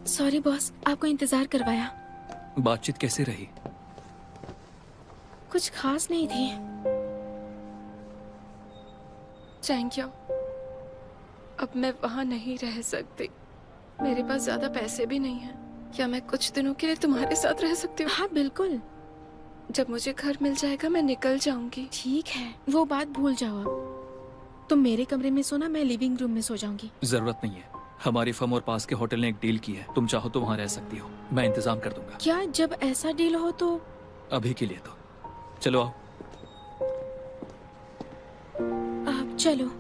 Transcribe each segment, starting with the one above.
Sorry boss, आपको इंतजार करवाया। बातचीत कैसे रही? कुछ खास नहीं थी। Thank you. अब मैं वहां नहीं रह सकती। मेरे पास ज्यादा पैसे भी नहीं हैं। क्या मैं कुछ दिनों के लिए तुम्हारे साथ रह सकती हूँ? हाँ बिल्कुल। जब मुझे घर मिल जाएगा मैं निकल जाऊंगी। ठीक है, वो बात भूल जाओ अब। तुम मेरे कमरे में सोना, मैं लिविंग रूम में सो जाऊंगी। जरूरत नहीं है, हमारी फर्म और पास के होटल ने एक डील की है। तुम चाहो तो वहाँ रह सकती हो, मैं इंतजाम कर दूंगा। क्या जब ऐसा डील हो तो? अभी के लिए तो चलो आओ। आप चलो।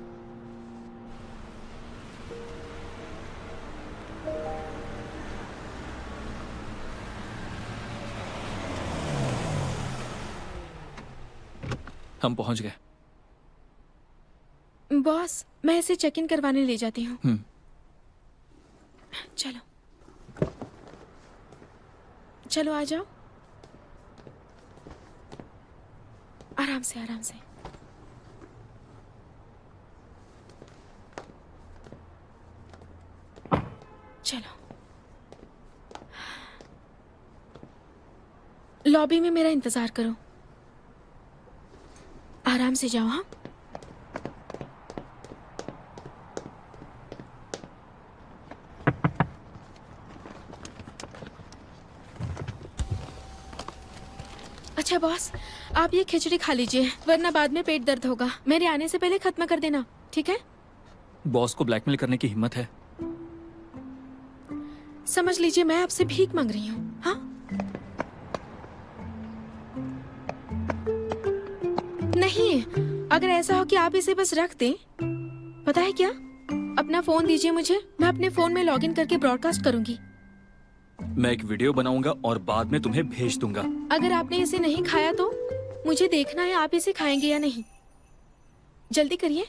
हम पहुंच गए। बॉस, मैं इसे चेक इन करवाने ले जाती हूँ। चलो चलो, आ जाओ। आराम से आराम से। चलो, लॉबी में मेरा इंतजार करो। आराम से जाओ। हाँ, अच्छा बॉस, आप ये खिचड़ी खा लीजिए, वरना बाद में पेट दर्द होगा। मेरे आने से पहले खत्म कर देना, ठीक है? बॉस को ब्लैकमेल करने की हिम्मत है? समझ लीजिए मैं आपसे भीख मांग रही हूँ। हाँ, नहीं, अगर ऐसा हो कि आप इसे बस रख दें, पता है क्या, अपना फोन दीजिए मुझे, मैं अपने फोन में लॉगिन करके ब्रॉडकास्ट करूंगी। मैं एक वीडियो बनाऊंगा और बाद में तुम्हें भेज दूंगा। अगर आपने इसे नहीं खाया तो मुझे देखना है आप इसे खाएंगे या नहीं। जल्दी करिए।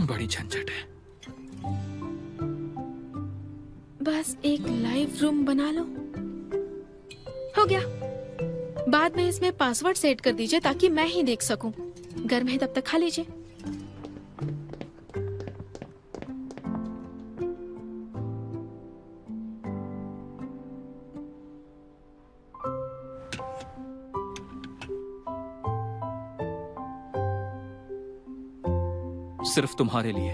बड़ी झंझट है। बस एक लाइव रूम बना लो, हो गया। बाद में इसमें पासवर्ड सेट कर दीजिए ताकि मैं ही देख सकूं। गर्म है तब तक खा लीजिए। सिर्फ तुम्हारे लिए।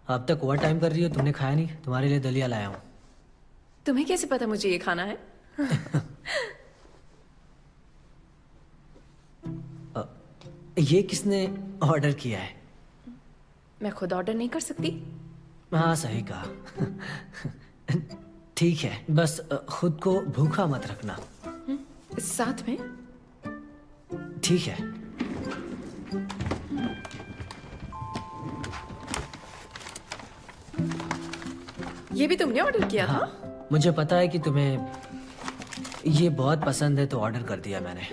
अब तक ओवर टाइम कर रही हो, तुमने खाया नहीं। तुम्हारे लिए दलिया लाया हूँ। तुम्हें कैसे पता मुझे ये खाना है? ये किसने ऑर्डर किया है? मैं खुद ऑर्डर नहीं कर सकती। हाँ सही कहा। ठीक है, बस खुद को भूखा मत रखना। साथ में? ठीक है। ये भी तुमने ऑर्डर किया था? हाँ, मुझे पता है कि तुम्हें ये बहुत पसंद है तो ऑर्डर कर दिया मैंने।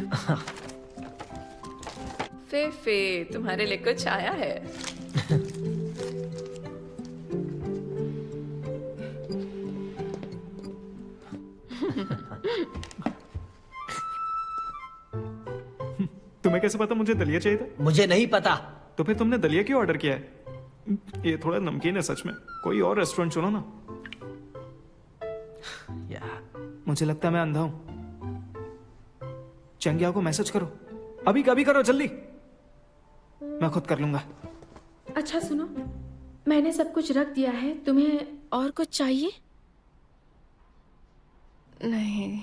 फे तुम्हारे लिए कुछ आया है। तुम्हें कैसे पता मुझे दलिया चाहिए था? मुझे नहीं पता। तो फिर तुमने दलिया क्यों ऑर्डर किया है? ये थोड़ा नमकीन है सच में। कोई और रेस्टोरेंट चुनो ना। मुझे लगता है मैं अंधा हूं। चंगिया को मैसेज करो, अभी कभी करो, जल्दी। मैं खुद कर लूंगा। अच्छा सुनो, मैंने सब कुछ रख दिया है, तुम्हें और कुछ चाहिए? नहीं।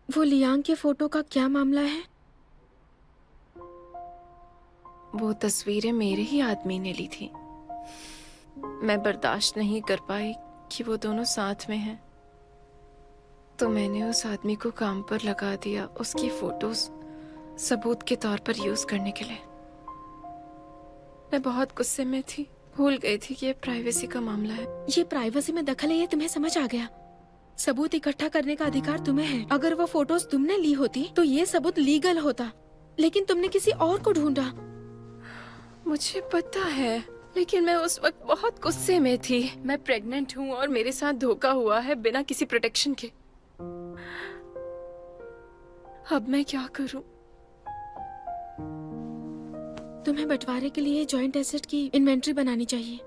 वो लियांग के फोटो का क्या मामला है? वो तस्वीरें मेरे ही आदमी ने ली थी। मैं बर्दाश्त नहीं कर पाई कि वो दोनों साथ में हैं, तो मैंने उस आदमी को काम पर लगा दिया, उसकी फोटोज सबूत के तौर पर यूज करने के लिए। मैं बहुत गुस्से में थी, भूल गई थी कि ये प्राइवेसी का मामला है। ये प्राइवेसी में दखल है, ये तुम्हें समझ आ गया? सबूत इकट्ठा करने का अधिकार तुम्हें है। अगर वो फोटोज तुमने ली होती तो ये सबूत लीगल होता, लेकिन तुमने किसी और को ढूंढा। मुझे पता है, लेकिन मैं उस वक्त बहुत गुस्से में थी। मैं प्रेग्नेंट हूँ और मेरे साथ धोखा हुआ है बिना किसी प्रोटेक्शन के। अब मैं क्या करूं? तुम्हें बंटवारे के लिए जॉइंट एसेट की इन्वेंट्री बनानी चाहिए।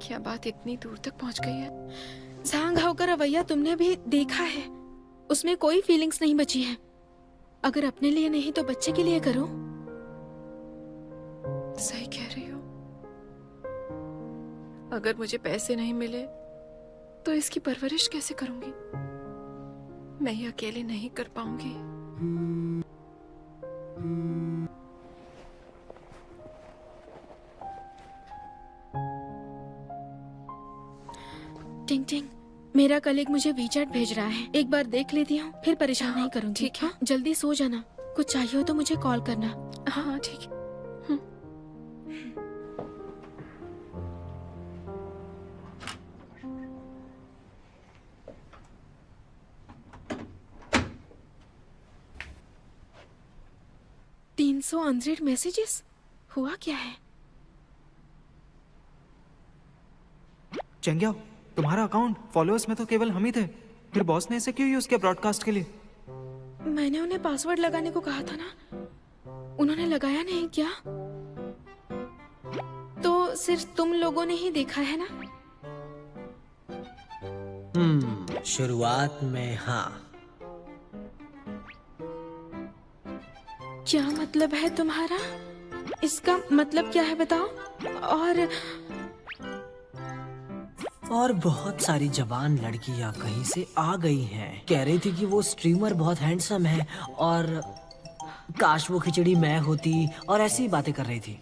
क्या बात इतनी दूर तक पहुंच गई है? झांग हाव का रवैया तुमने भी देखा है, उसमें कोई फीलिंग्स नहीं बची है। अगर अपने लिए नहीं तो बच्चे के लिए करो। सही कह रही हो। अगर मुझे पैसे नहीं मिले तो इसकी परवरिश कैसे करूंगी? मैं ये अकेले नहीं कर पाऊंगी। टिंग टिंग, मेरा कलीग मुझे वीचैट भेज रहा है, एक बार देख लेती हूँ, फिर परेशान नहीं करूंगी। ठीक है। हाँ, जल्दी सो जाना। कुछ चाहिए हो तो मुझे कॉल करना। हाँ ठीक है। $300 अनरीड मैसेजेस, हुआ क्या है? चेंगियाओ, तुम्हारा अकाउंट फॉलोअर्स में तो केवल हम ही थे, फिर बॉस ने इसे क्यों यूज किया ब्रॉडकास्ट के लिए? मैंने उन्हें पासवर्ड लगाने को कहा था ना, उन्होंने लगाया नहीं क्या? तो सिर्फ तुम लोगों ने ही देखा है ना? शुरुआत में हाँ। क्या मतलब है तुम्हारा? इसका मतलब क्या है बताओ? और बहुत सारी जवान लड़कियां कहीं से आ गई हैं। कह रही थी कि वो स्ट्रीमर बहुत हैंडसम है और काश वो खिचड़ी मैं होती, और ऐसी बातें कर रही थी।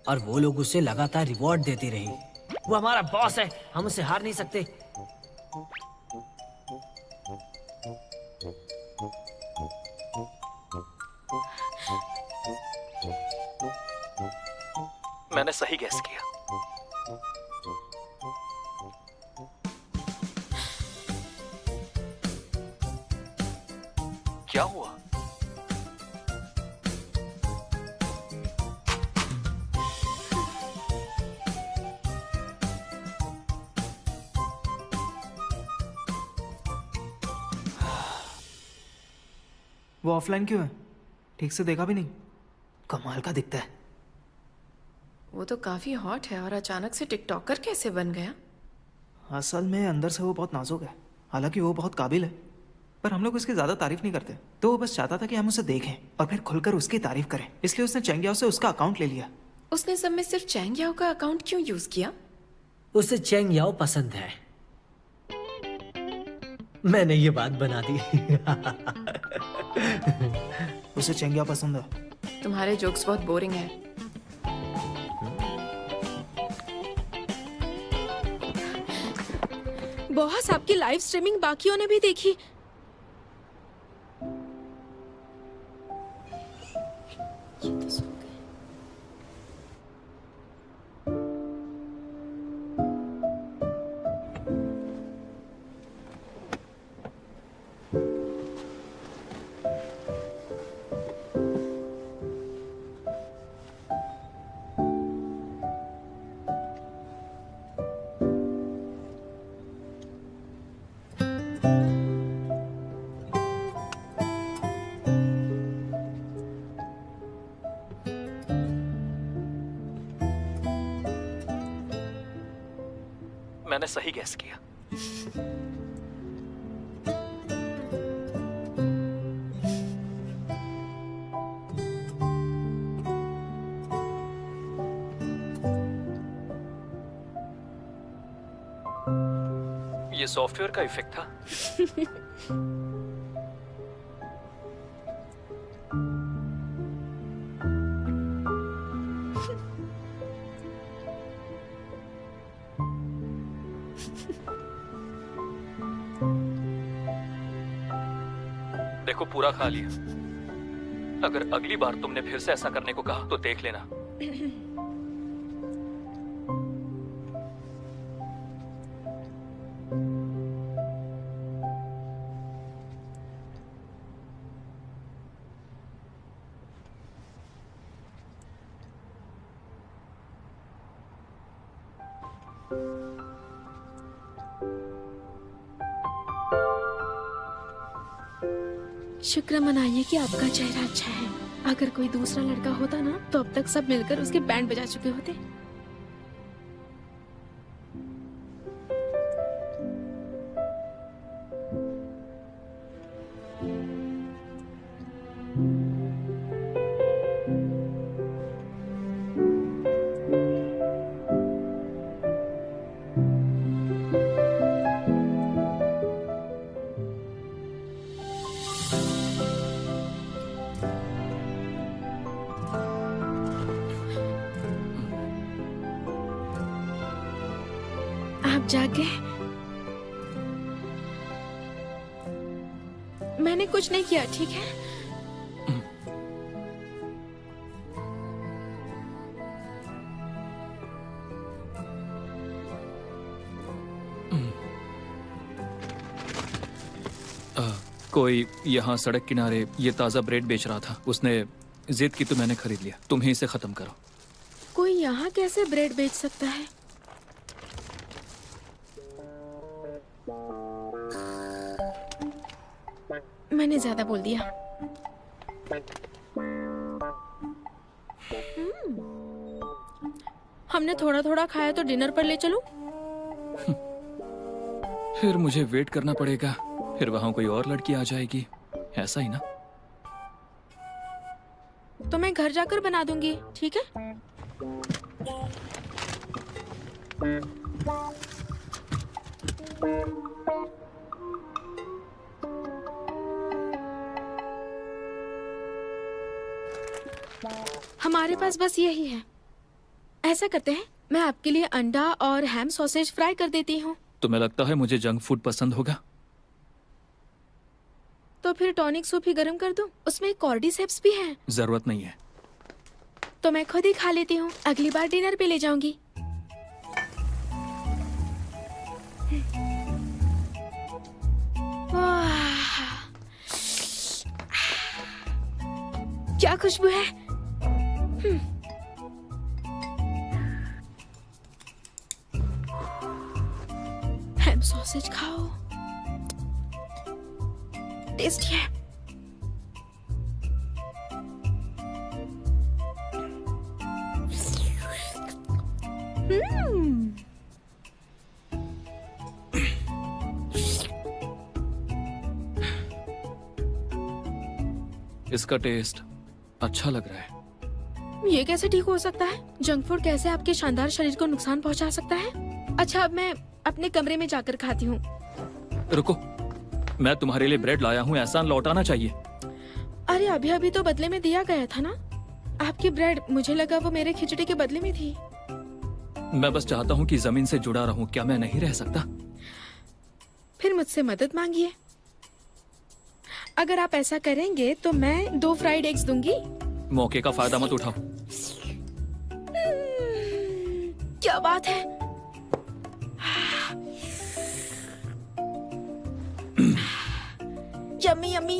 और वो लोग उसे लगातार रिवॉर्ड देती रही। वो हमारा बॉस है, हम उससे हार नहीं सकते। मैंने सही गैस किया। क्या हुआ? वो ऑफलाइन क्यों है? ठीक से देखा भी नहीं। कमाल का दिखता है। वो तो काफी हॉट है, और अचानक से टिकटॉकर कैसे बन गया? असल में अंदर से वो बहुत नाजुक है, हालांकि वो बहुत काबिल है, पर हम लोग उसकी ज्यादा तारीफ नहीं करते। तो वो बस चाहता था कि हम उसे देखें और फिर खुलकर उसकी तारीफ करें, इसलिए उसने चेंगियाओ से उसका अकाउंट ले लिया। उसने सब में सिर्फ चैंग याओ का अकाउंट क्यों यूज किया? उसे चेंग याओ पसंद है। मैंने ये बात बना दी। उसे चेंगियाओ पसंद है। तुम्हारे जोक्स बहुत बोरिंग है। बॉस, आपकी लाइव स्ट्रीमिंग बाकियों ने भी देखी। ये तो सो गए। मैंने सही गैस किया। ये सॉफ्टवेयर का इफेक्ट था। देखो, पूरा खा लिया। अगर अगली बार तुमने फिर से ऐसा करने को कहा तो देख लेना। शुक्र मनाइए कि आपका चेहरा अच्छा है। अगर कोई दूसरा लड़का होता ना तो अब तक सब मिलकर उसके बैंड बजा चुके होते। आप जाग गए? मैंने कुछ नहीं किया, ठीक है? कोई यहाँ सड़क किनारे ये ताज़ा ब्रेड बेच रहा था। उसने जिद की तो मैंने खरीद लिया। तुम ही इसे ख़त्म करो। कोई यहाँ कैसे ब्रेड बेच सकता है? मैंने ज्यादा बोल दिया। हमने थोड़ा थोड़ा खाया तो डिनर पर ले चलूं? फिर मुझे वेट करना पड़ेगा, फिर वहां कोई और लड़की आ जाएगी, ऐसा ही ना? तो मैं घर जाकर बना दूंगी, ठीक है? हमारे पास बस यही है। ऐसा करते हैं, मैं आपके लिए अंडा और हैम सॉसेज फ्राई कर देती हूँ। तुम्हें लगता है मुझे जंक फूड पसंद होगा? तो फिर टॉनिक सूप ही गर्म कर दूं? उसमें कॉर्डिसेप्स भी है। जरूरत नहीं है। तो मैं खुद ही खा लेती हूँ। अगली बार डिनर पे ले जाऊंगी। वाह, क्या खुशबू है। हैम सॉसेज खाओ, टेस्टी है। इसका टेस्ट अच्छा लग रहा है। ये कैसे ठीक हो सकता है? जंक फूड कैसे आपके शानदार शरीर को नुकसान पहुंचा सकता है? अच्छा, अब मैं अपने कमरे में जाकर खाती हूँ। रुको, मैं तुम्हारे लिए ब्रेड लाया हूँ, एहसान लौटाना चाहिए। अरे अभी अभी तो बदले में दिया गया था ना आपकी ब्रेड। मुझे लगा वो मेरे खिचड़ी के बदले में थी। मैं बस चाहता हूँ कि जमीन से जुड़ा रहूं। क्या मैं नहीं रह सकता? फिर मुझसे मदद मांगिए। अगर आप ऐसा करेंगे तो मैं 2 फ्राइड एग्स दूंगी। मौके का फायदा मत उठाओ। क्या बात है। Yummy yummy.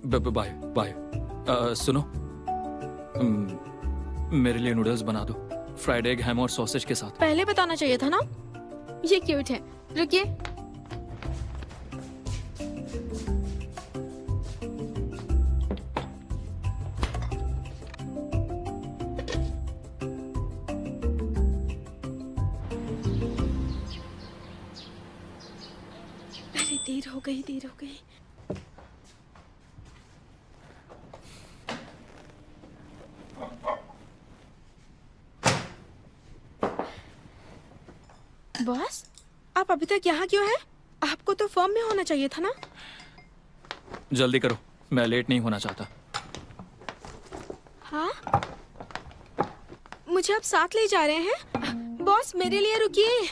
Bye bye. सुनो, मेरे लिए नूडल्स बना दो, फ्राइड एग, हैम और सॉसेज के साथ। पहले बताना चाहिए था ना। ये क्यूट है। रुकिए। अरे देर हो गई, देर हो गई। बॉस, आप अभी तक यहाँ क्यों हैं? आपको तो फर्म में होना चाहिए था ना। जल्दी करो, मैं लेट नहीं होना चाहता। हाँ, मुझे आप साथ ले जा रहे हैं? बॉस, मेरे लिए रुकिए।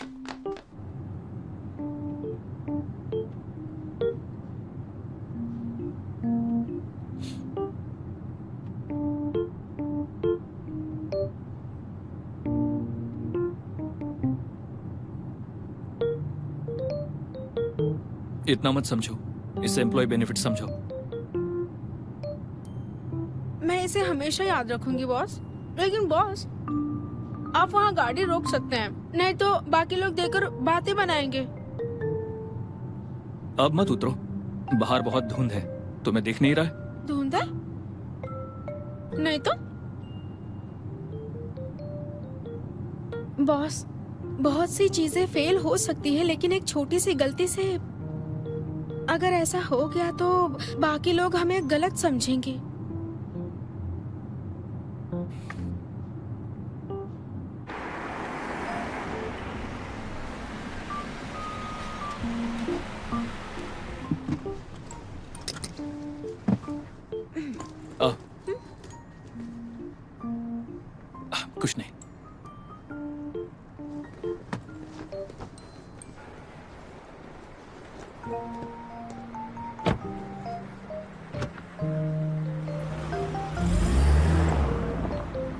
इतना मत समझो, इसे एम्प्लॉय बेनिफिट समझो। मैं इसे हमेशा याद रखूंगी बॉस। लेकिन बॉस, आप वहाँ गाड़ी रोक सकते हैं, नहीं तो बाकी लोग देखकर बातें बनाएंगे। अब मत उतरो, बाहर बहुत धुंध है, तुम्हें दिख नहीं रहा है? धुंध है? नहीं तो बॉस, बहुत सी चीजें फेल हो सकती है, लेकिन एक छोटी सी गलती से अगर ऐसा हो गया तो बाकी लोग हमें गलत समझेंगे। आ, कुछ नहीं।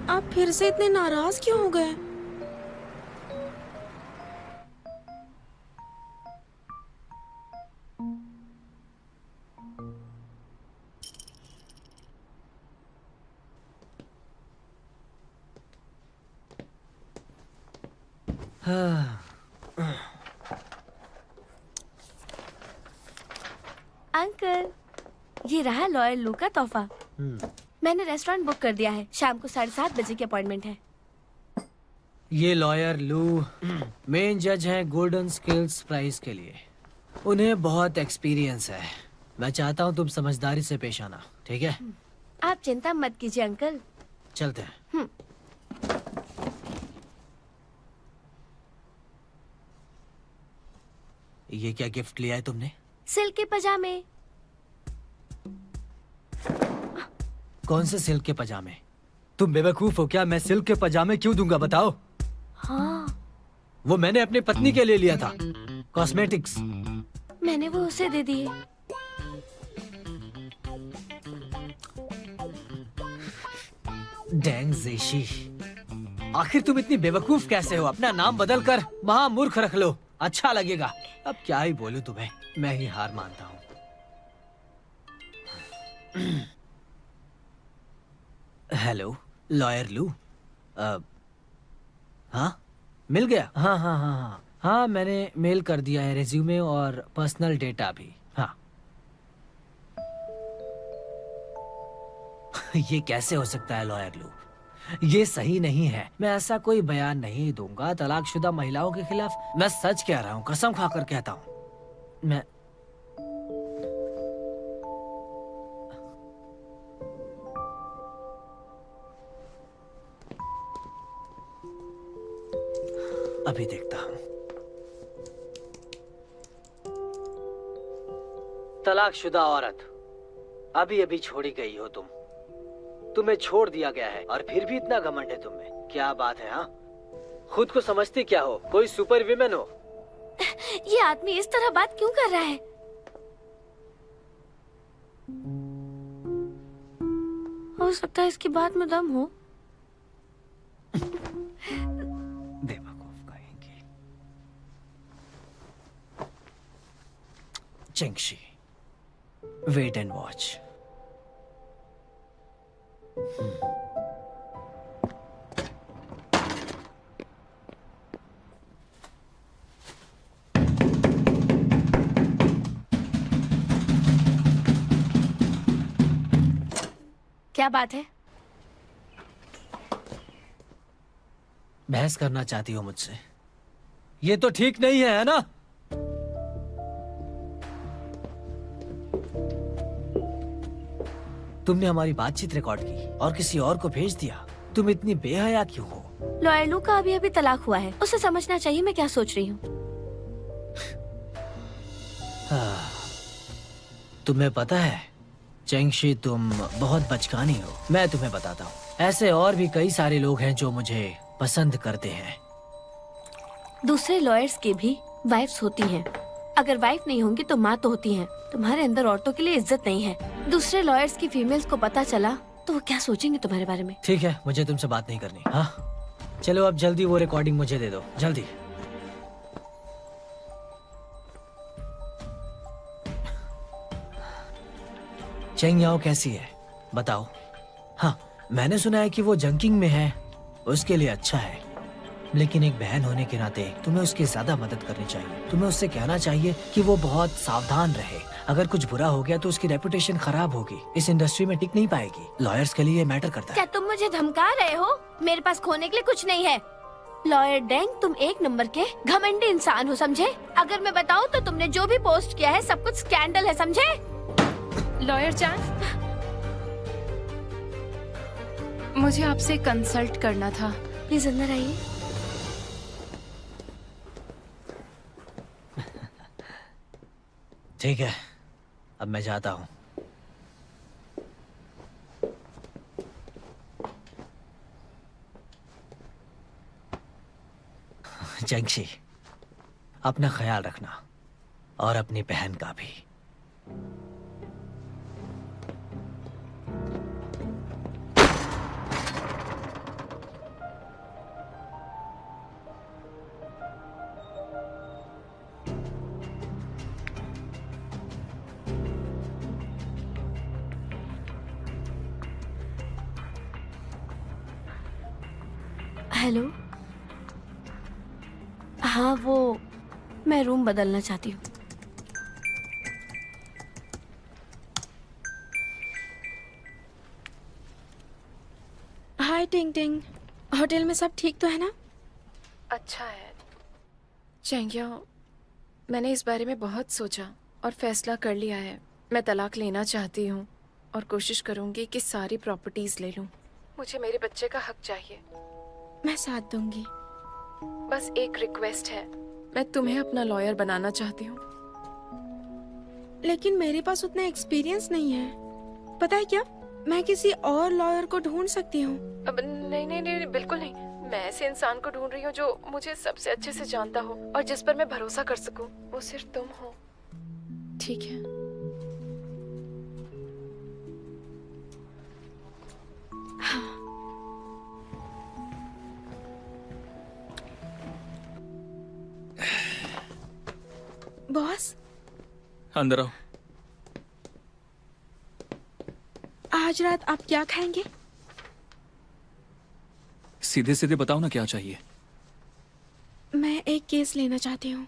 आप फिर से इतने नाराज क्यों हो गए? अंकल, ये रहा लॉयर लू का तोहफा। मैंने रेस्टोरेंट बुक कर दिया है, शाम को 7:30 बजे की अपॉइंटमेंट है। ये लॉयर लू मेन जज हैं गोल्डन स्किल्स प्राइज के लिए। उन्हें बहुत एक्सपीरियंस है। मैं चाहता हूँ तुम समझदारी से पेश आना, ठीक है? आप चिंता मत कीजिए अंकल। चलते हैं। ये क्या गिफ्ट लिया है तुमने? सिल्क के पजामे। कौन से सिल्क के पजामे? तुम बेवकूफ हो क्या? मैं सिल्क के पजामे क्यों दूंगा बताओ? हाँ, वो मैंने अपनी पत्नी के लिए लिया था, कॉस्मेटिक्स। मैंने वो उसे दे दिए। डैंग जेशी, आखिर तुम इतनी बेवकूफ कैसे हो? अपना नाम बदल कर महामूर्ख रख लो, अच्छा लगेगा। अब क्या ही बोलूं तुम्हें, मैं ही हार मानता हूँ। हेलो लॉयर लू। हाँ, मिल गया? हाँ हाँ हाँ हाँ हाँ, मैंने मेल कर दिया है रिज्यूमे और पर्सनल डेटा भी। हाँ। ये कैसे हो सकता है लॉयर लू? ये सही नहीं है। मैं ऐसा कोई बयान नहीं दूंगा तलाकशुदा महिलाओं के खिलाफ। मैं सच कह रहा हूँ, कसम खाकर कहता हूँ। मैं अभी देखता हूँ। तलाकशुदा औरत, अभी अभी छोड़ी गई हो तुम। तुम्हें छोड़ दिया गया है और फिर भी इतना घमंड है तुम में। क्या बात है? हाँ, खुद को समझती क्या हो? कोई सुपर विमेन हो? ये आदमी इस तरह बात क्यों कर रहा है? हो सकता है इसकी बात में दम हो। बेवकूफ कहेंगे। चेंगशी, वेट एंड वॉच। क्या बात है? बहस करना चाहती हो मुझसे? ये तो ठीक नहीं है ना? तुमने हमारी बातचीत रिकॉर्ड की और किसी और को भेज दिया। तुम इतनी बेहया क्यों हो? लॉयर लू का अभी अभी तलाक हुआ है, उसे समझना चाहिए मैं क्या सोच रही हूँ। तुम्हें पता है चेंगशी, तुम बहुत बचकानी हो। मैं तुम्हें बताता हूँ, ऐसे और भी कई सारे लोग हैं जो मुझे पसंद करते हैं। दूसरे लॉयर्स की भी वाइफ्स होती हैं। अगर वाइफ नहीं होंगी तो माँ तो होती हैं। तुम्हारे अंदर औरतों के लिए इज्जत नहीं है। दूसरे लॉयर्स की फीमेल्स को पता चला तो वो क्या सोचेंगे तुम्हारे बारे में? ठीक है, मुझे तुमसे बात नहीं करनी। हाँ, चलो अब जल्दी वो रिकॉर्डिंग मुझे दे दो, जल्दी। चेंग याओ कैसी है बताओ? हाँ, मैंने सुना है कि वो जंकिंग में है, उसके लिए अच्छा है। लेकिन एक बहन होने के नाते तुम्हें उसकी ज्यादा मदद करनी चाहिए। तुम्हें उससे कहना चाहिए कि वो बहुत सावधान रहे। अगर कुछ बुरा हो गया तो उसकी रेपुटेशन खराब होगी, इस इंडस्ट्री में टिक नहीं पाएगी। लॉयर्स के लिए ये मैटर करता क्या है। तुम मुझे धमका रहे हो? मेरे पास खोने के लिए कुछ नहीं है। लॉयर डेंग, तुम एक नंबर के घमंडी इंसान हो, समझे? अगर मैं बताऊं तो तुमने जो भी पोस्ट किया है सब कुछ स्कैंडल है, समझे? लॉयर चान, मुझे आपसे कंसल्ट करना था। प्लीज अंदर आइए। ठीक है, अब मैं जाता हूँ। जंगशी, अपना ख्याल रखना और अपनी बहन का भी। हेलो। हाँ, वो मैं रूम बदलना चाहती हूँ। हाय टिंग टिंग, होटल में सब ठीक तो है ना? अच्छा है चेंगिया, मैंने इस बारे में बहुत सोचा और फैसला कर लिया है। मैं तलाक लेना चाहती हूँ और कोशिश करूँगी कि सारी प्रॉपर्टीज ले लूँ। मुझे मेरे बच्चे का हक चाहिए। मैं साथ दूंगी। बस एक रिक्वेस्ट है, मैं तुम्हें अपना लॉयर बनाना चाहती हूँ। लेकिन मेरे पास उतना एक्सपीरियंस नहीं है। पता है क्या, मैं किसी और लॉयर को ढूंढ सकती हूँ। अब नहीं नहीं नहीं, बिल्कुल नहीं। मैं ऐसे इंसान को ढूंढ रही हूँ जो मुझे सबसे अच्छे से जानता हो और जिस पर मैं भरोसा कर सकूँ। वो सिर्फ तुम हो, ठीक है? बॉस, अंदर आओ। आज रात आप क्या खाएंगे? सीधे सीधे बताओ ना, क्या चाहिए? मैं एक केस लेना चाहती हूँ।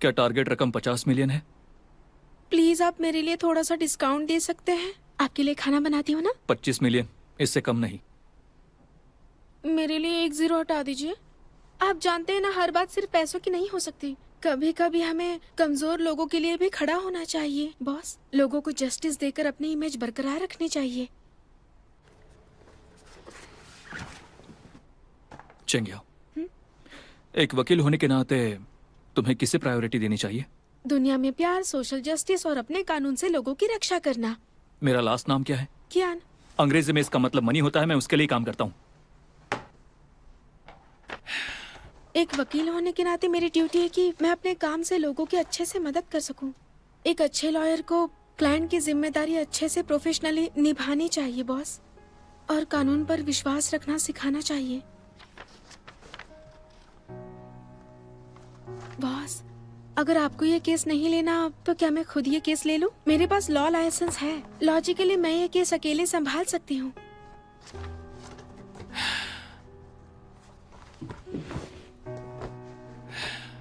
क्या टारगेट रकम 50 मिलियन है? प्लीज आप मेरे लिए थोड़ा सा डिस्काउंट दे सकते हैं? आपके लिए खाना बनाती हूँ ना। 25 मिलियन, इससे कम नहीं। मेरे लिए एक जीरो हटा दीजिए। आप जानते हैं ना, हर बात सिर्फ पैसों की नहीं हो सकती। कभी कभी हमें कमजोर लोगों के लिए भी खड़ा होना चाहिए बॉस। लोगों को जस्टिस देकर अपनी इमेज बरकरार रखनी चाहिए। चेंगिया, एक वकील होने के नाते तुम्हें किसे प्रायोरिटी देनी चाहिए? दुनिया में प्यार, सोशल जस्टिस और अपने कानून से लोगों की रक्षा करना। मेरा लास्ट नाम क्या है? कियान। अंग्रेजी में इसका मतलब मनी होता है। मैं उसके लिए काम करता हूँ। एक वकील होने के नाते मेरी ड्यूटी है कि मैं अपने काम से लोगों की अच्छे से मदद कर सकूं। एक अच्छे लॉयर को क्लाइंट की जिम्मेदारी अच्छे से प्रोफेशनली निभानी चाहिए बॉस, और कानून पर विश्वास रखना सिखाना चाहिए। बॉस, अगर आपको ये केस नहीं लेना तो क्या मैं खुद ये केस ले लूं? मेरे पास लॉ लाइसेंस है। लॉजिकली मैं ये केस अकेले संभाल सकती हूँ।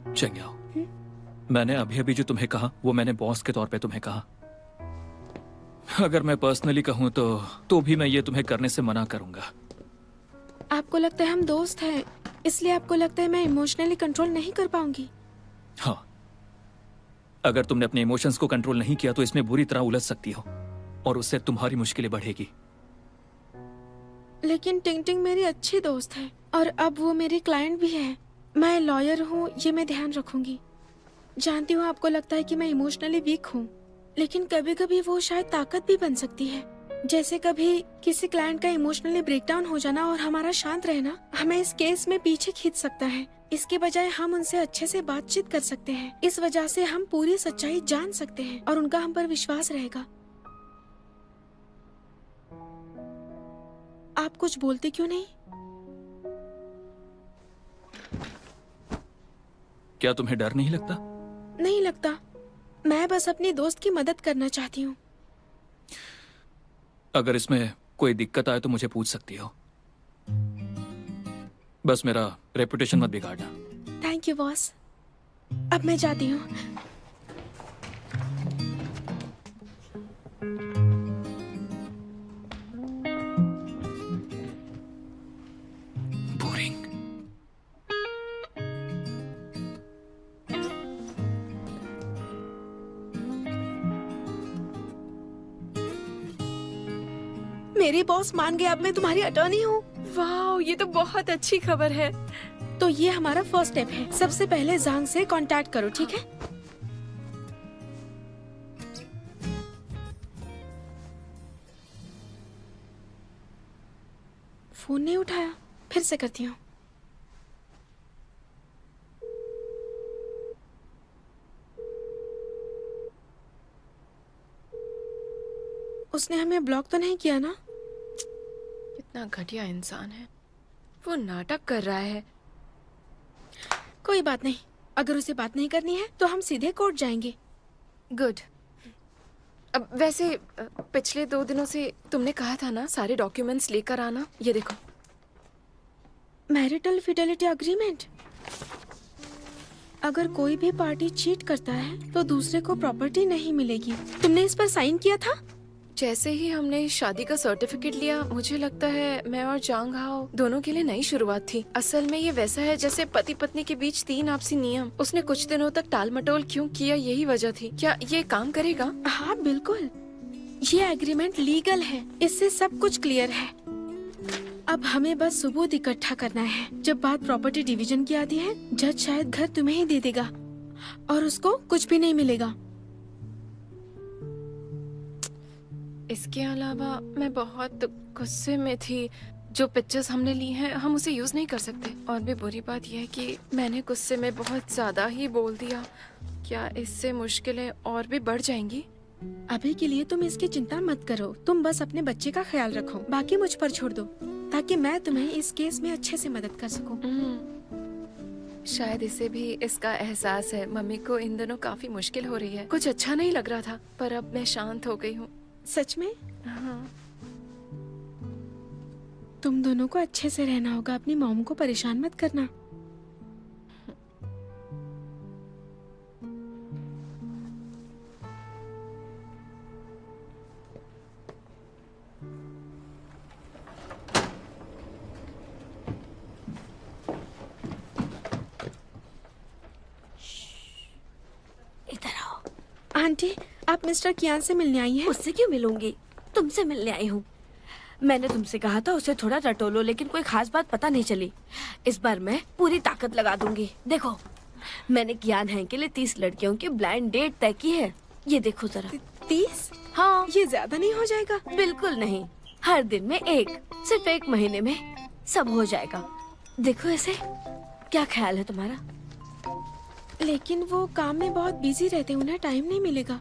चेंगिया, मैंने अभी अभी जो तुम्हें कहा वो मैंने बॉस के तौर पे तुम्हें कहा। अगर मैं पर्सनली कहूँ तो भी मैं ये तुम्हें करने से मना करूंगा। आपको लगता है हम दोस्त हैं, इसलिए आपको लगता है मैं इमोशनली कंट्रोल नहीं कर पाऊंगी? हाँ, अगर तुमने अपने इमोशंस को कंट्रोल नहीं किया तो इसमें बुरी तरह उलझ सकती हो और उससे तुम्हारी मुश्किलें बढ़ेगी। लेकिन टिंग टिंग मेरी अच्छी दोस्त है और अब वो मेरी क्लाइंट भी है। मैं लॉयर हूँ, ये मैं ध्यान रखूंगी। जानती हूँ आपको लगता है कि मैं इमोशनली वीक हूँ, लेकिन कभी कभी वो शायद ताकत भी बन सकती है। जैसे कभी किसी क्लाइंट का इमोशनली ब्रेकडाउन हो जाना और हमारा शांत रहना हमें इस केस में पीछे खींच सकता है। इसके बजाय हम उनसे अच्छे से बातचीत कर सकते हैं। इस वजह से हम पूरी सच्चाई जान सकते हैं और उनका हम पर विश्वास रहेगा। आप कुछ बोलते क्यों नहीं? क्या तुम्हें डर नहीं लगता? नहीं लगता। मैं बस अपनी दोस्त की मदद करना चाहती हूँ। अगर इसमें कोई दिक्कत आए तो मुझे पूछ सकती हो। बस मेरा रेपुटेशन मत बिगाड़ना। Thank you boss. अब मैं जाती हूँ। बोरिंग। मेरी बॉस मान गए, अब मैं तुम्हारी अटॉर्नी हूँ। वाह, ये तो बहुत अच्छी खबर है। तो ये हमारा फर्स्ट स्टेप है। सबसे पहले जांग से कांटेक्ट करो, ठीक है? फोन नहीं उठाया, फिर से करती हूँ। उसने हमें ब्लॉक तो नहीं किया ना? कितना घटिया इंसान है। वो नाटक कर रहा है। कोई बात नहीं, अगर उसे बात नहीं करनी है तो हम सीधे कोर्ट जाएंगे। गुड। अब वैसे पिछले 2 दिनों से तुमने कहा था ना सारे डॉक्यूमेंट्स लेकर आना। ये देखो। Marital Fidelity agreement. अगर कोई भी पार्टी चीट करता है तो दूसरे को प्रॉपर्टी नहीं मिलेगी। तुमने इस पर साइन किया था? जैसे ही हमने शादी का सर्टिफिकेट लिया, मुझे लगता है मैं और जांग हाओ दोनों के लिए नई शुरुआत थी। असल में ये वैसा है जैसे पति पत्नी के बीच 3 आपसी नियम। उसने कुछ दिनों तक टाल मटोल क्यों किया, यही वजह थी। क्या ये काम करेगा? हाँ बिल्कुल, ये एग्रीमेंट लीगल है। इससे सब कुछ क्लियर है। अब हमें बस सबूत इकट्ठा करना है। जब बात प्रॉपर्टी डिवीजन की आती है, जज शायद घर तुम्हें ही दे देगा और उसको कुछ भी नहीं मिलेगा। इसके अलावा मैं बहुत गुस्से में थी। जो पिक्चर्स हमने ली हैं हम उसे यूज नहीं कर सकते। और भी बुरी बात यह है कि मैंने गुस्से में बहुत ज्यादा ही बोल दिया। क्या इससे मुश्किलें और भी बढ़ जाएंगी? अभी के लिए तुम इसकी चिंता मत करो। तुम बस अपने बच्चे का ख्याल रखो, बाकी मुझ पर छोड़ दो, ताकि मैं तुम्हें इस केस में अच्छे से मदद कर सकूं। शायद इसे भी इसका एहसास है। मम्मी को इन दिनों काफी मुश्किल हो रही है। कुछ अच्छा नहीं लग रहा था, पर अब मैं शांत हो गई हूँ। सच में? हाँ। तुम दोनों को अच्छे से रहना होगा। अपनी मॉम को परेशान मत करना। इधर आओ। आंटी, आप मिस्टर कियान से मिलने आई हैं? उससे क्यों मिलूंगी, तुमसे मिलने आई हूँ। मैंने तुमसे कहा था उसे थोड़ा रटोलो, लेकिन कोई खास बात पता नहीं चली। इस बार मैं पूरी ताकत लगा दूंगी। देखो, मैंने कियान हैंग के लिए 30 लड़कियों की ब्लाइंड डेट तय की है। ये देखो जरा। 30? हाँ, ये ज्यादा नहीं हो जाएगा? बिल्कुल नहीं। हर दिन में एक, सिर्फ 1 महीने में सब हो जाएगा। देखो ऐसे, क्या ख्याल है तुम्हारा? लेकिन वो काम में बहुत बिजी रहते हैं, उन्हें टाइम नहीं मिलेगा।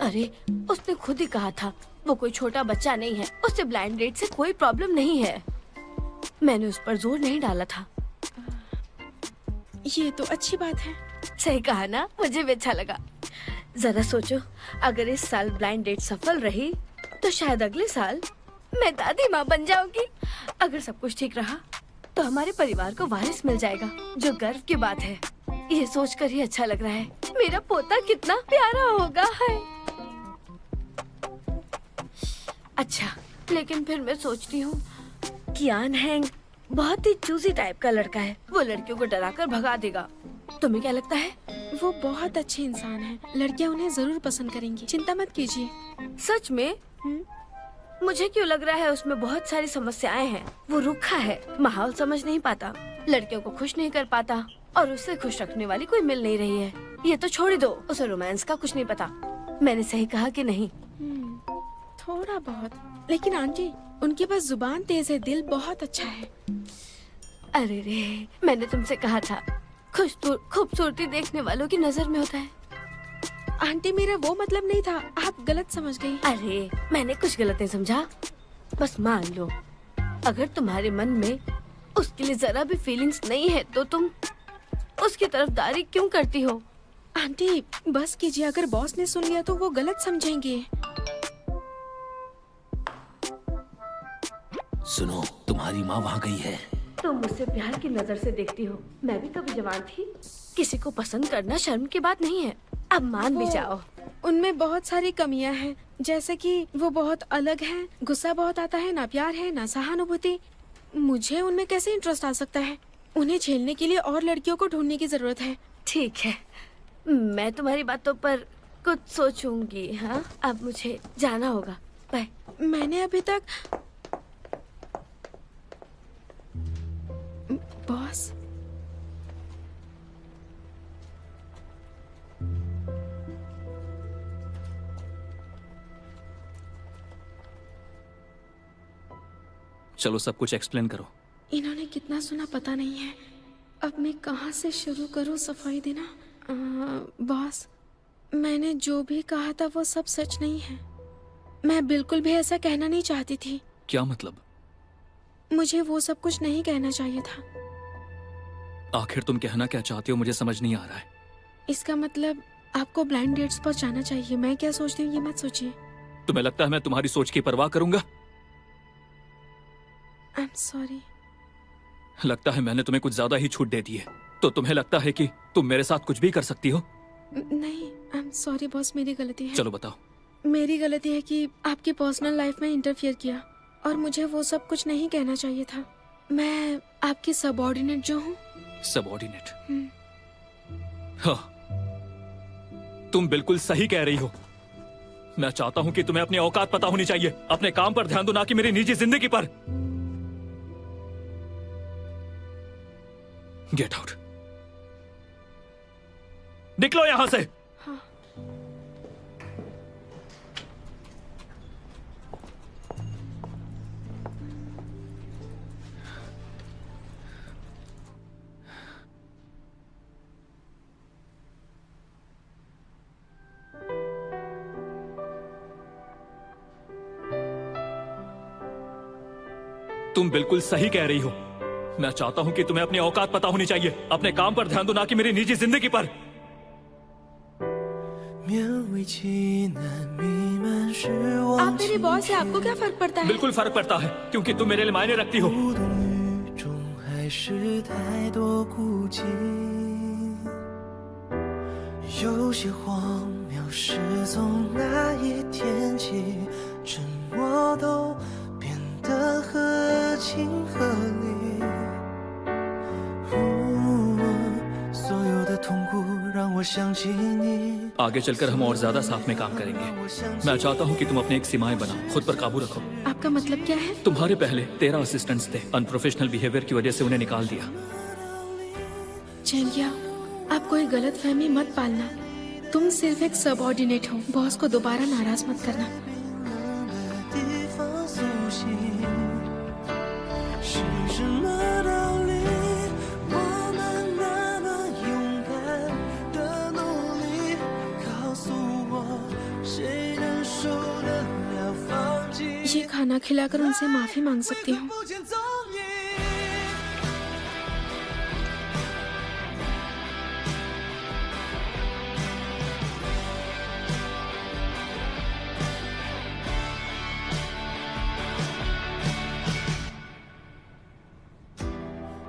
अरे, उसने खुद ही कहा था वो कोई छोटा बच्चा नहीं है। उसे ब्लाइंड डेट से कोई प्रॉब्लम नहीं है। मैंने उस पर जोर नहीं डाला था। ये तो अच्छी बात है। सही कहा ना, मुझे भी अच्छा लगा। जरा सोचो, अगर इस साल ब्लाइंड डेट सफल रही तो शायद अगले साल मैं दादी माँ बन जाऊंगी। अगर सब कुछ ठीक रहा तो हमारे परिवार को वारिस मिल जाएगा, जो गर्व की बात है। ये सोचकर ही अच्छा लग रहा है। मेरा पोता कितना प्यारा होगा है। अच्छा, लेकिन फिर मैं सोचती हूँ कियान हैंग बहुत ही चूजी टाइप का लड़का है। वो लड़कियों को डराकर भगा देगा। तुम्हें क्या लगता है? वो बहुत अच्छे इंसान हैं। लड़कियां उन्हें जरूर पसंद करेंगी, चिंता मत कीजिए। सच में? मुझे क्यों लग रहा है उसमें बहुत सारी समस्याएं हैं। वो रूखा है, माहौल समझ नहीं पाता, लड़कियों को खुश नहीं कर पाता और उससे खुश रखने वाली कोई मिल नहीं रही है। ये तो छोड़ ही दो, उसे रोमांस का कुछ नहीं पता। मैंने सही कहा कि नहीं? थोड़ा बहुत। लेकिन आंटी, उनके पास जुबान तेज है, दिल बहुत अच्छा है। अरे रे, मैंने तुमसे कहा था खूबसूरती देखने वालों की नजर में होता है। आंटी, मेरा वो मतलब नहीं था, आप गलत समझ गई। अरे, मैंने कुछ गलत नहीं समझा। बस मान लो, अगर तुम्हारे मन में उसके लिए जरा भी फीलिंग्स नहीं है तो तुम उसकी तरफदारी क्यों करती हो? आंटी, बस कीजिए। अगर बॉस ने सुन लिया तो वो गलत समझेंगे। सुनो, तुम्हारी माँ वहाँ गई है। तुम मुझसे प्यार की नजर से देखती हो, मैं भी कभी जवान थी। किसी को पसंद करना शर्म की बात नहीं है, अब मान भी जाओ। उनमें बहुत सारी कमियां हैं, जैसे कि वो बहुत अलग हैं, गुस्सा बहुत आता है, ना प्यार है ना सहानुभूति। मुझे उनमें कैसे इंटरेस्ट आ सकता है? उन्हें झेलने के लिए और लड़कियों को ढूंढने की जरूरत है। ठीक है, मैं तुम्हारी बातों पर कुछ सोचूंगी। हाँ, अब मुझे जाना होगा, बाय। मैंने अभी तक बॉस, चलो सब कुछ एक्सप्लेन करो। इन्होंने कितना सुना पता नहीं है। अब मैं कहाँ से शुरू करूँ सफाई देना? बॉस, मैंने जो भी कहा था वो सब सच नहीं है। मैं बिल्कुल भी ऐसा कहना नहीं चाहती थी। क्या मतलब? मुझे वो सब कुछ नहीं कहना चाहिए था। आखिर तुम कहना क्या चाहती हो मुझे समझ नहीं आ रहा है। इसका मतलब आपको ब्लाइंड डेट्स पर जाना चाहिए। मैं क्या सोचती हूँ ये मत सोचिए। तुम्हें लगता है मैं तुम्हारी सोच की परवाह करूंगा? I am sorry. लगता है मैंने तुम्हें कुछ ज्यादा ही छूट दे दी है। तो तुम्हें लगता है कि तुम मेरे साथ कुछ भी कर सकती हो? नहीं, आई एम सॉरी बॉस, मेरी गलती है। चलो बताओ। मेरी गलती है कि आपकी पर्सनल लाइफ में इंटरफियर किया और मुझे वो सब कुछ नहीं कहना चाहिए था। मैं आपकी सबऑर्डिनेट जो हूँ। सबऑर्डिनेट? हाँ, तुम बिल्कुल सही कह रही हो। मैं चाहता हूं कि तुम्हें अपनी औकात पता होनी चाहिए। अपने काम पर ध्यान दो, ना कि मेरी निजी जिंदगी पर। गेट आउट, निकलो यहां से। हाँ। तुम बिल्कुल सही कह रही हो। मैं चाहता हूं कि तुम्हें अपनी औकात पता होनी चाहिए। अपने काम पर ध्यान दो, ना कि मेरी निजी जिंदगी पर। आप मेरे बॉस हैं, आपको क्या फर्क पड़ता है? बिल्कुल फर्क पड़ता है, क्योंकि तुम मेरे लिए मायने रखती हो। 有些荒谬是从那一天起，沉默都变得合情合理。所有的痛苦让我想起你。 आगे चलकर हम और ज्यादा साथ में काम करेंगे। मैं चाहता हूं कि तुम अपने एक सीमाएं बनाओ, खुद पर काबू रखो। आपका मतलब क्या है? तुम्हारे पहले 13 असिस्टेंट्स थे। अनप्रोफेशनल बिहेवियर की वजह से उन्हें निकाल दिया। चेंगिया, आप कोई गलत फहमी मत पालना। तुम सिर्फ एक सबऑर्डिनेट हो। बॉस को दोबारा नाराज मत करना। 地方苏醒，是什么道理？我们那么勇敢的努力，告诉我，谁能受得了放弃？ ये खाना खिलाकर उनसे माफी मांग सकती हूँ। 不见踪影。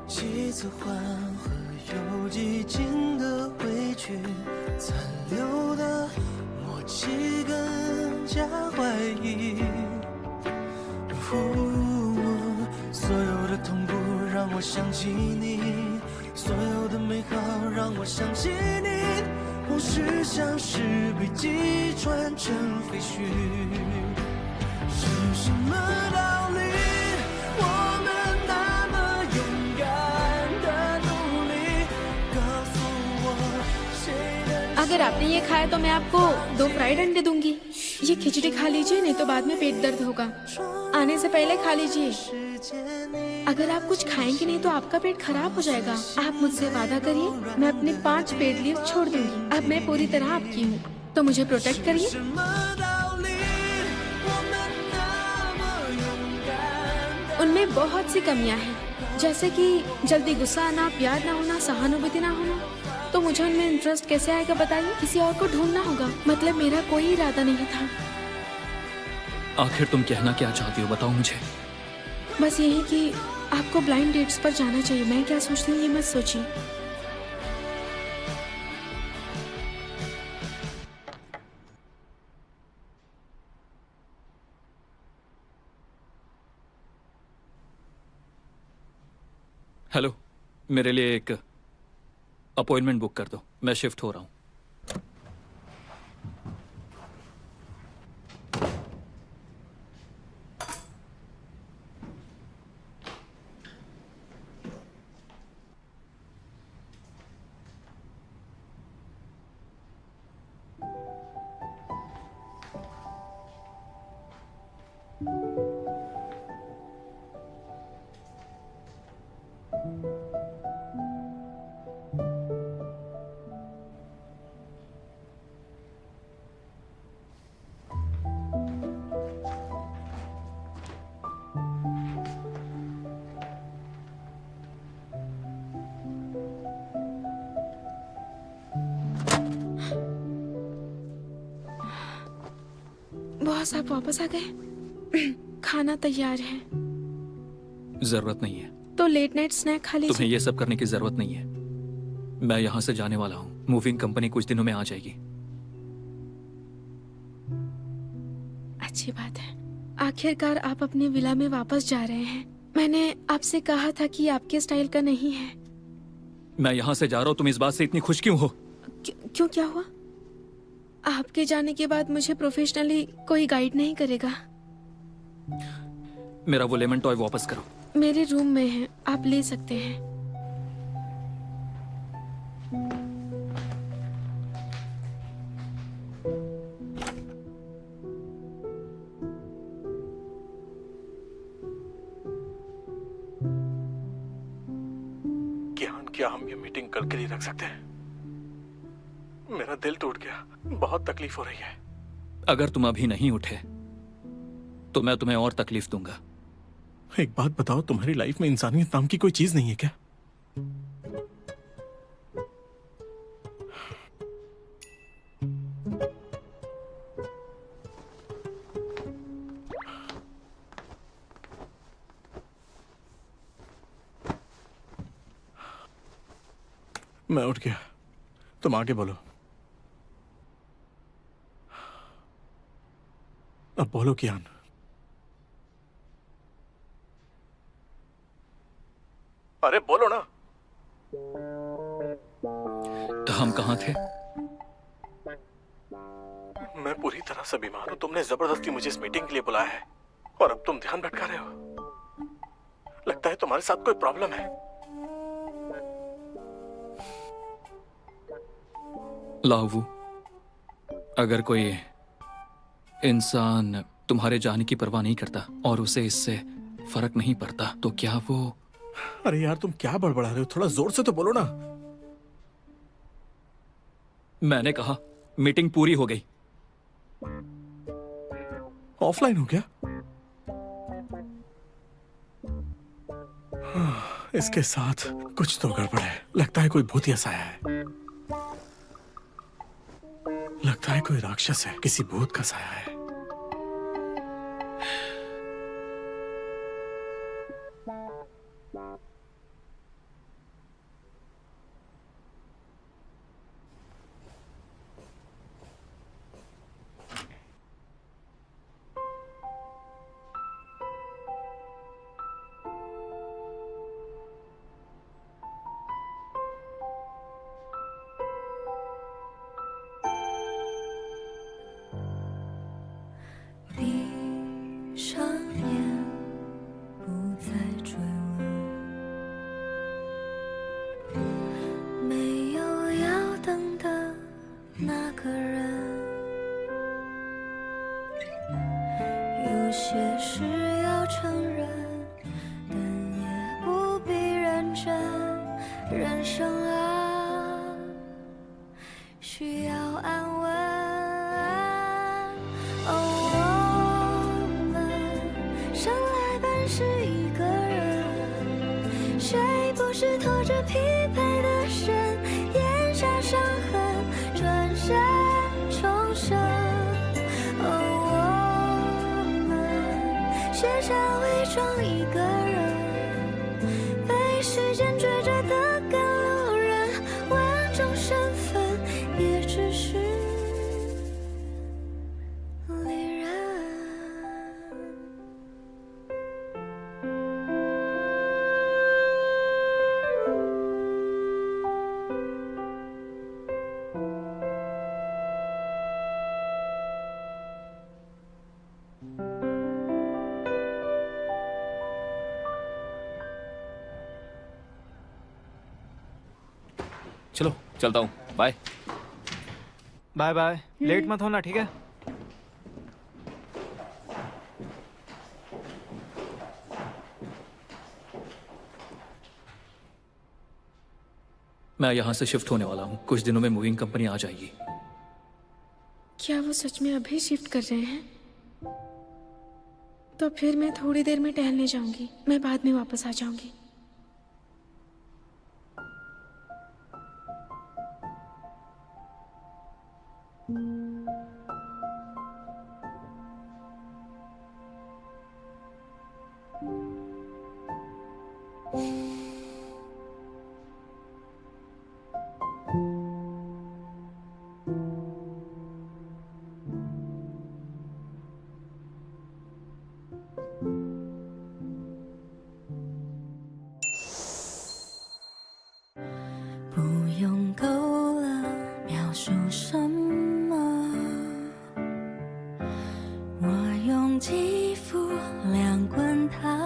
几次缓和又激进的委屈，残留的默契更加怀疑。所有的痛苦让我想起你，所有的美好让我想起你。往事像是被击穿成废墟，是什么道理？我们那么勇敢的努力，告诉我，谁能 अगर आपने ये खाया तो मैं आपको 2 फ्राइड अंडे दूंगी। ये खिचड़ी खा लीजिए, नहीं तो बाद में पेट दर्द होगा। आने से पहले खा लीजिए। अगर आप कुछ खाएंगे नहीं तो आपका पेट खराब हो जाएगा। आप मुझसे वादा करिए, मैं अपने 5 पेट लीव छोड़ दूंगी। अब मैं पूरी तरह आपकी हूँ, तो मुझे प्रोटेक्ट करिए। 什么道理？我们那么勇敢。 उनमें बहुत सी कमियां हैं, जैसे कि जल्दी गुस्सा आना, प्यार ना होना, सहानुभूति ना होना। तो मुझे उनमें इंटरेस्ट कैसे आएगा बताइए? किसी और को ढूंढना होगा। मतलब मेरा कोई इरादा नहीं था। आखिर तुम कहना क्या चाहती हो, बताओ मुझे। बस यही कि आपको ब्लाइंड डेट्स पर जाना चाहिए। मैं क्या सोचती हूँ ये मत सोचिए। हेलो, मेरे लिए एक अपॉइंटमेंट बुक कर दो, मैं शिफ्ट हो रहा हूँ। बॉस आप वापस आ गए? खाना तैयार है। जरूरत नहीं है, तो लेट नाइट स्नैक खा तुम्हें लीजिए। ये सब करने की जरूरत नहीं है। मैं यहाँ से जाने वाला हूँ, मूविंग कंपनी कुछ दिनों में आ जाएगी। अच्छी बात है, आखिरकार आप अपने विला में वापस जा रहे हैं। मैंने आपसे कहा था कि आपके स्टाइल का नहीं है। मैं यहाँ से जा रहा हूँ, तुम इस बात से इतनी खुश क्यों हो? क्यों क्या हुआ? आपके जाने के बाद मुझे प्रोफेशनली कोई गाइड नहीं करेगा। मेरा वो लेमन टॉय वापस करो। मेरे रूम में है, आप ले सकते हैं। क्या हम ये मीटिंग कल के लिए रख सकते हैं? मेरा दिल टूट गया, बहुत तकलीफ हो रही है। अगर तुम अभी नहीं उठे तो मैं तुम्हें और तकलीफ दूंगा। एक बात बताओ, तुम्हारी लाइफ में इंसानियत नाम की कोई चीज नहीं है क्या? मैं उठ गया, तुम आगे बोलो। अब बोलो कियान। अरे बोलो ना। तो हम कहाँ थे? मैं पूरी तरह से बीमार हूं, तुमने जबरदस्ती मुझे इस मीटिंग के लिए बुलाया है और अब तुम ध्यान भटका रहे हो। लगता है तुम्हारे साथ कोई प्रॉब्लम है। लावू, अगर कोई इंसान तुम्हारे जाने की परवाह नहीं करता और उसे इससे फर्क नहीं पड़ता तो क्या वो... अरे यार तुम क्या बड़बड़ा रहे हो, थोड़ा जोर से तो बोलो ना। मैंने कहा मीटिंग पूरी हो गई। ऑफलाइन हो गया? इसके साथ कुछ तो गड़बड़ है। लगता है कोई भूतिया साया है। लगता है कोई राक्षस है, किसी भूत का साया है। 学着伪装一个人，被时间追着的赶路人，万种身份也只是恋人。चलो चलता हूँ, बाय। बाय बाय, लेट मत होना, ठीक है? मैं यहाँ से शिफ्ट होने वाला हूँ, कुछ दिनों में मूविंग कंपनी आ जाएगी। क्या वो सच में अभी शिफ्ट कर रहे हैं? तो फिर मैं थोड़ी देर में टहलने जाऊंगी, मैं बाद में वापस आ जाऊंगी।不用够了描述什么，我用肌肤量滚它，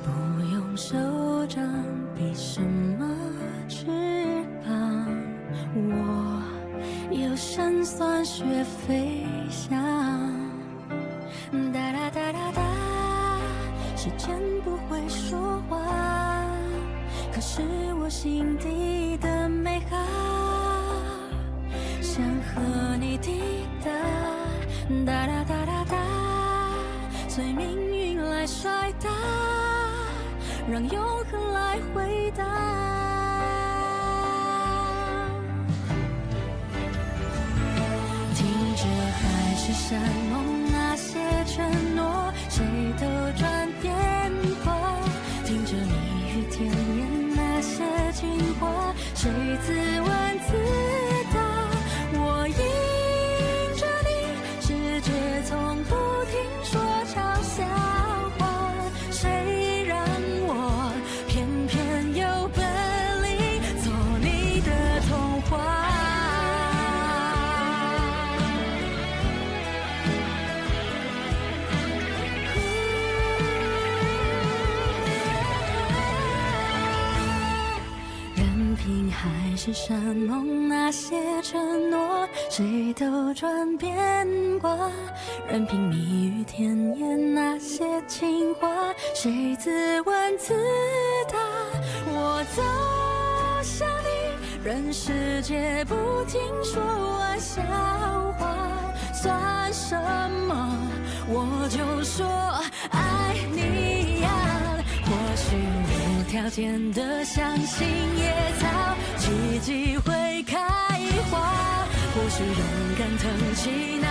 不用手掌比什么翅膀，我有神算学飞翔，哒哒哒哒哒，时间不会说话，可是我心底的美好，想和你抵达，哒哒哒哒哒，随命运来甩打，让永恒来回答。听着海誓山盟那些承诺，谁都转变过，听着你与甜言那些情话，谁自问自答，我迎着你，世界从不停说场笑话，谁让我偏偏有本领做你的童话。任凭海誓山盟那些承诺，谁都转变过，任凭蜜语甜言那些情话，谁自问自答，我走向你，任世界不停说我笑话，算什么？我就说爱你呀，或许无条件的相信野草奇迹会开花，或许勇敢腾起那